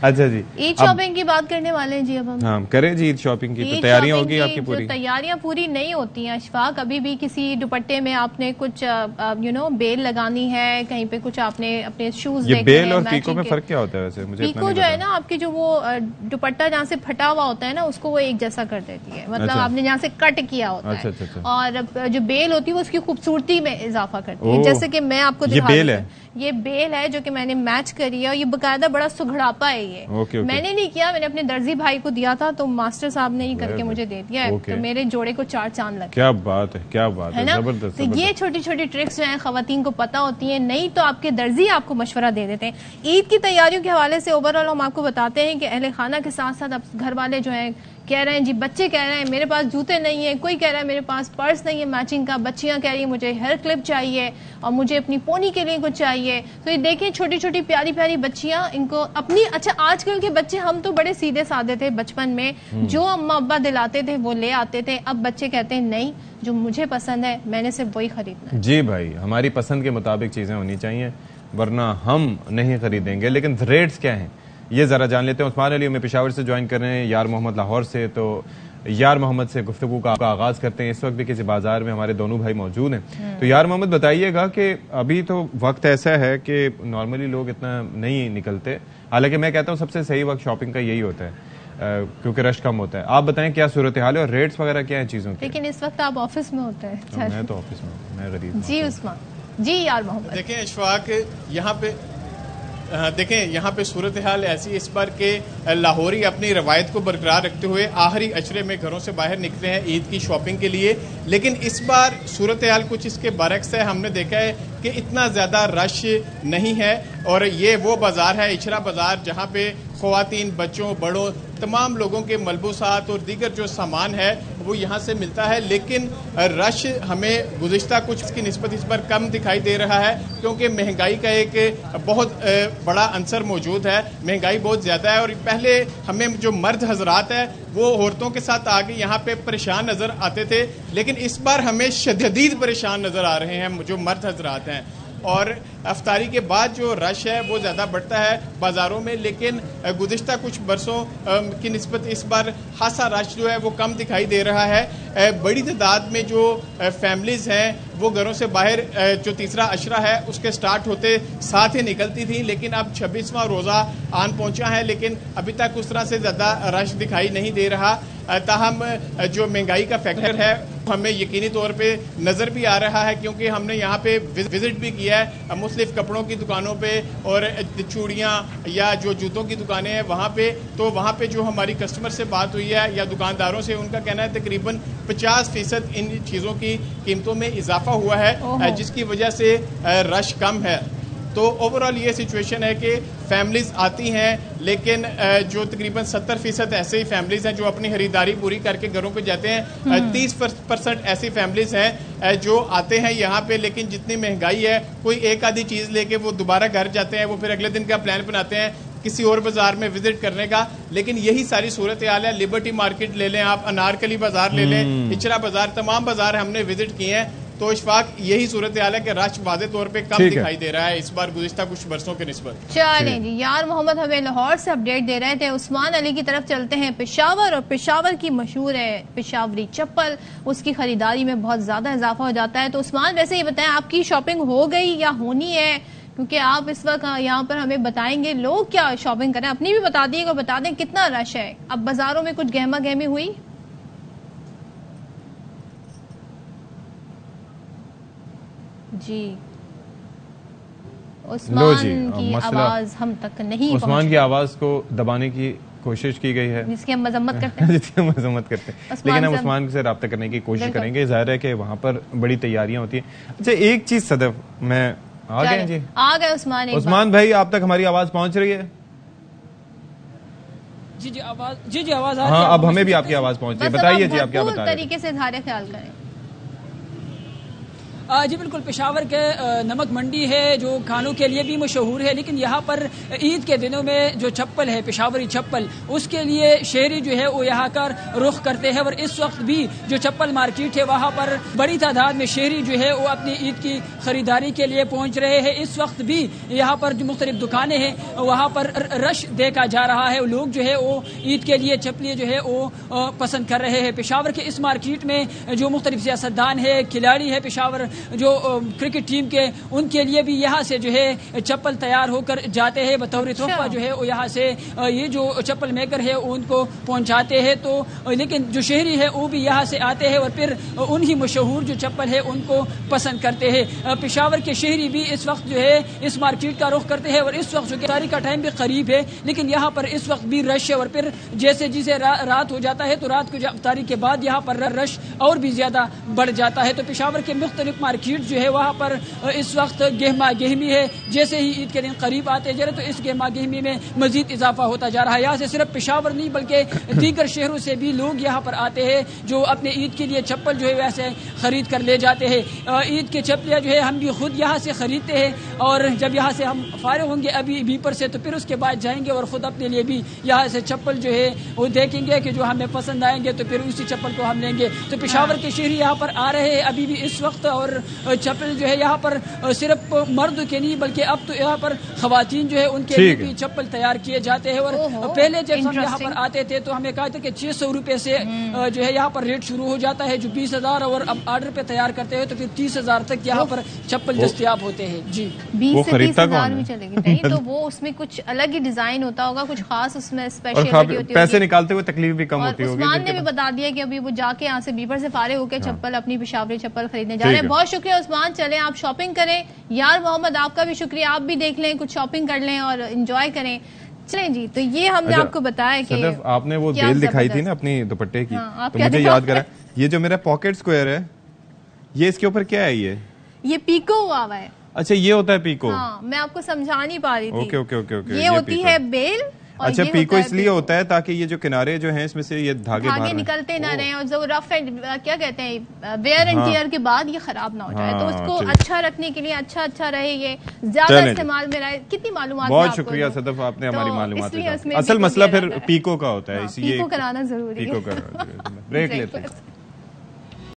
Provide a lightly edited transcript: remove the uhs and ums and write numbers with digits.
अच्छा जी, ईद शॉपिंग की बात करने वाले हैं जी। अब हम करें जी ईद शॉपिंग की। तो तैयारियां होगी आपकी पूरी? तैयारियां पूरी नहीं होती हैं अशफाक। अभी भी किसी दुपट्टे में आपने कुछ बेल लगानी है, कहीं पे कुछ आपने अपने शूज ये बेल और पीको में फर्क क्या होता है वैसे? मुझे पीको जो है ना आपकी जो वो दुपट्टा जहाँ से फटा हुआ होता है ना उसको वो एक जैसा कर देती है, मतलब आपने जहाँ से कट किया होता है। और जो बेल होती है वो उसकी खूबसूरती में इजाफा करती है। जैसे कि मैं आपको दिखा रही हूँ, ये बेल है जो कि मैंने मैच करी है और ये बकायदा बड़ा सुघड़ापा है ये। मैंने नहीं किया, मैंने अपने दर्जी भाई को दिया था तो मास्टर साहब ने ही करके मुझे दे दिया है। तो मेरे जोड़े को 4 चांद लगे। क्या बात है, क्या बात है ना। तो ये छोटी छोटी ट्रिक्स जो है खवातीन को पता होती है, नहीं तो आपके दर्जी आपको मशवरा दे देते हैं। ईद की तैयारियों के हवाले से ओवरऑल हम आपको बताते हैं कि अहले खाना के साथ साथ अब घर वाले जो है कह रहे हैं जी, बच्चे कह रहे हैं मेरे पास जूते नहीं है, कोई कह रहा है मेरे पास पर्स नहीं है मैचिंग का, बच्चियां कह रही है मुझे हेयर क्लिप चाहिए और मुझे अपनी पोनी के लिए कुछ चाहिए। तो ये देखें छोटी छोटी प्यारी प्यारी बच्चियां इनको अपनी, अच्छा आजकल के बच्चे, हम तो बड़े सीधे साधे थे बचपन में, जो अम्मा अब्बा दिलाते थे वो ले आते थे। अब बच्चे कहते हैं नहीं, जो मुझे पसंद है मैंने सिर्फ वही खरीदना है। जी भाई, हमारी पसंद के मुताबिक चीजें होनी चाहिए वरना हम नहीं खरीदेंगे। लेकिन रेट्स क्या हैं ये जरा जान लेते हैं। उस्मान अली हमें पेशावर से ज्वाइन कर रहे हैं, यार मोहम्मद लाहौर से। तो यार मोहम्मद से गुफ्तगू का आगाज करते हैं। इस वक्त भी किसी बाजार में हमारे दोनों भाई मौजूद हैं। तो यार मोहम्मद बताइएगा कि अभी तो वक्त ऐसा है कि नॉर्मली लोग इतना नहीं निकलते, हालांकि मैं कहता हूँ सबसे सही वक्त शॉपिंग का यही होता है क्योंकि रश कम होता है। आप बताएं क्या सूरत हाल है और रेट्स वगैरह क्या है चीजों के? लेकिन इस वक्त आप ऑफिस में होते हैं। मैं तो ऑफिस में हूं, मैं गरीब जी उस्मान जी। यार मोहम्मद देखें अशफाक, यहाँ पे सूरत हाल ऐसी इस बार के लाहौरी अपनी रवायत को बरकरार रखते हुए आखिरी अशरे में घरों से बाहर निकले हैं ईद की शॉपिंग के लिए। लेकिन इस बार सूरत हाल कुछ इसके बरक्स है। हमने देखा है कि इतना ज़्यादा रश नहीं है और ये वो बाज़ार है इचरा बाज़ार जहाँ पे ख़वातीन, बच्चों, बड़ों, तमाम लोगों के मलबूसात और दीगर जो सामान है वो यहाँ से मिलता है। लेकिन रश हमें गुज़िश्ता कुछ की निस्बत इस बार कम दिखाई दे रहा है क्योंकि महंगाई का एक बहुत बड़ा अंसर मौजूद है। महंगाई बहुत ज़्यादा है और पहले हमें जो मर्द हजरात है वो औरतों के साथ आगे यहाँ पे परेशान नज़र आते थे, लेकिन इस बार हमें शदीद परेशान नज़र आ रहे हैं जो मर्द हजरात हैं। और अफ्तारी के बाद जो रश है वो ज़्यादा बढ़ता है बाज़ारों में, लेकिन गुज़िश्ता कुछ बरसों की निस्बत इस बार खासा रश जो है वो कम दिखाई दे रहा है। बड़ी तादाद में जो फैमिलीज़ हैं वो घरों से बाहर जो तीसरा अशरा है उसके स्टार्ट होते साथ ही निकलती थी, लेकिन अब 26वां रोज़ा आन पहुंचा है लेकिन अभी तक उस तरह से ज़्यादा रश दिखाई नहीं दे रहा। ताहम जो महंगाई का फैक्टर है हमें यकीनी तौर पे नज़र भी आ रहा है क्योंकि हमने यहाँ पे विजिट भी किया है मुख्तलिफ कपड़ों की दुकानों पे और चूड़ियाँ या जो जूतों की दुकानें हैं वहाँ पे। तो वहाँ पे जो हमारी कस्टमर से बात हुई है या दुकानदारों से, उनका कहना है तकरीबन 50% इन चीज़ों की कीमतों में इजाफा हुआ है जिसकी वजह से रश कम है। तो ओवरऑल ये सिचुएशन है कि फैमिलीज आती हैं लेकिन जो तकरीबन 70% ऐसे ही फैमिलीज हैं जो अपनी खरीदारी पूरी करके घरों पे जाते हैं। 30% ऐसी फैमिलीज हैं जो आते हैं यहाँ पे, लेकिन जितनी महंगाई है कोई एक आधी चीज़ लेके वो दोबारा घर जाते हैं, वो फिर अगले दिन का प्लान बनाते हैं किसी और बाजार में विजिट करने का। लेकिन यही सारी सूरत हाल है। लिबर्टी मार्केट ले लें आप, अनारकली बाजार ले लें, इचरा बाजार, तमाम बाजार हमने विजिट किए हैं। तो इशफाक यही सूरत हाल है कि रश वाज़े तौर पे कम दिखाई दे रहा है इस बार गुज़िश्ता कुछ बरसों के निस्बत। चलें जी, यार मोहम्मद हमें लाहौर से अपडेट दे रहे थे। उस्मान अली की तरफ चलते हैं पेशावर, और पेशावर की मशहूर है पेशावरी चप्पल, उसकी खरीदारी में बहुत ज्यादा इजाफा हो जाता है। तो उस्मान वैसे ये बताएं आपकी शॉपिंग हो गई या होनी है, क्योंकि आप इस वक्त यहाँ पर हमें बताएंगे लोग क्या शॉपिंग करें, अपनी भी बता दिएगा, बता दें कितना रश है। अब बाजारों में कुछ गहमा गहमी हुई? जी उस्मान की आवाज हम तक नहीं, उस्मान की आवाज को दबाने की कोशिश की गई है जिसकी हम मजम्मत करते हैं जिसकी हम मजम्मत करते हैं, लेकिन हम उस्मान से रब्ता करने की कोशिश करेंगे। जाहिर है कि वहाँ पर बड़ी तैयारियां होती हैं। अच्छा एक चीज सदफ, मैं आ गए जी, आ गए उस्मान। उस्मान भाई आप तक हमारी आवाज पहुंच रही है? जी आवाज, जी आवाज आ रही है। हाँ अब हमें भी आपकी आवाज पहुंच रही है, बताइए जी आप क्या बता रहे हैं? तरीके से इज़हार ख्याल करें। जी बिल्कुल, पेशावर के नमक मंडी है जो खानों के लिए भी मशहूर है, लेकिन यहाँ पर ईद के दिनों में जो चप्पल है, पेशावरी चप्पल, उसके लिए शहरी जो है वो यहाँ का रुख करते हैं। और इस वक्त भी जो चप्पल मार्केट है वहाँ पर बड़ी तादाद में शहरी जो है वो अपनी ईद की खरीदारी के लिए पहुँच रहे हैं। इस वक्त भी यहाँ पर जो मुख्तलिफ दुकानें हैं वहाँ पर रश देखा जा रहा है। लोग जो है वो ईद के लिए चप्पलें जो है वो पसंद कर रहे हैं। पेशावर के इस मार्केट में जो मुख्तलिफ सियासतदान है, खिलाड़ी है पेशावर जो क्रिकेट टीम के, उनके लिए भी यहाँ से जो है चप्पल तैयार होकर जाते हैं। बतौर तोहफा जो है वो यहाँ से ये जो चप्पल मेकर है उनको पहुँचाते हैं। तो लेकिन जो शहरी है वो भी यहाँ से आते हैं और फिर उन्हीं मशहूर जो चप्पल है उनको पसंद करते हैं। पेशावर के शहरी भी इस वक्त जो है इस मार्केट का रुख करते हैं। और इस वक्त जो तारीख का टाइम भी करीब है, लेकिन यहाँ पर इस वक्त भी रश है। और फिर जैसे जिसे रात हो जाता है तो रात को तारीख के बाद यहाँ पर रश और भी ज्यादा बढ़ जाता है। तो पेशावर के मुख्तलिफ मार्केट जो है वहाँ पर इस वक्त गहमा गहमी है। जैसे ही ईद के दिन करीब आते जा रहे तो इस गहमा गहमी में मजीद इजाफा होता जा रहा है। यहाँ से सिर्फ पेशावर नहीं बल्कि दीगर शहरों से भी लोग यहाँ पर आते हैं जो अपने ईद के लिए चप्पल जो है वैसे खरीद कर ले जाते हैं। ईद के चप्पलें जो है हम भी खुद यहाँ से खरीदते हैं और जब यहाँ से हम फारिग होंगे अभी बीपर से तो फिर उसके बाद जाएंगे और खुद अपने लिए भी यहाँ से चप्पल जो है वो देखेंगे कि जो हमें पसंद आएंगे तो फिर उसी चप्पल को हम लेंगे। तो पेशावर के शहरी यहाँ पर आ रहे हैं अभी भी इस वक्त। और चप्पल जो है यहाँ पर सिर्फ मर्द के नहीं बल्कि अब तो यहाँ पर खवातीन जो है उनके लिए भी चप्पल तैयार किए जाते हैं। और पहले जब हम यहाँ पर आते थे तो हमें कहा था कि 600 रुपए से जो है यहाँ पर रेट शुरू हो जाता है जो 20,000, और अब ऑर्डर पे तैयार करते हैं तो फिर 30,000 तक यहाँ पर चप्पल दस्तयाब होते हैं। जी 20 से 30,000 भी चलेगी नहीं तो वो उसमें कुछ अलग ही डिजाइन होता होगा, कुछ खास उसमें स्पेशलिटी होती है। पैसे निकालते हुए तकलीफ भी कम होती होगी। उस्मान ने भी बता दिया कि अभी वो जाके यहाँ से बीबर से फारिग होकर चप्पल अपनी पेशावरी चप्पल खरीदने जा रहे हैं। बहुत शुक्रिया उस्मान, चलें आप शॉपिंग करें। यार मोहम्मद आपका भी शुक्रिया, आप भी देख लें, कुछ शॉपिंग कर लें और एंजॉय करें। चलें जी, तो ये हमने आपको बताया कि आपने वो बेल दिखाई थी ना अपनी दुपट्टे की, तो मुझे याद करा ये जो मेरा पॉकेट स्क्वायर है ये इसके ऊपर क्या है? ये पीको हुआ है। अच्छा ये होता है पीको। हाँ, मैं आपको समझा नहीं पा रही थी। ओके। ये होती है बेल। अच्छा पीको इसलिए होता है ताकि ये जो किनारे जो हैं इसमें से ये धागे निकलते ना रहे और जो रफ एंड क्या कहते हैं वेयर एंड टियर के बाद ये खराब ना हो जाए। तो उसको अच्छा रखने के लिए अच्छा रहे, ये ज्यादा इस्तेमाल में रहे। कितनी मालूमात। बहुत शुक्रिया सदफ, आपने हमारी मालूमात। असल मसला फिर पीको का होता है, इसलिए पीको कराना जरूरी है। ब्रेक लेते हैं।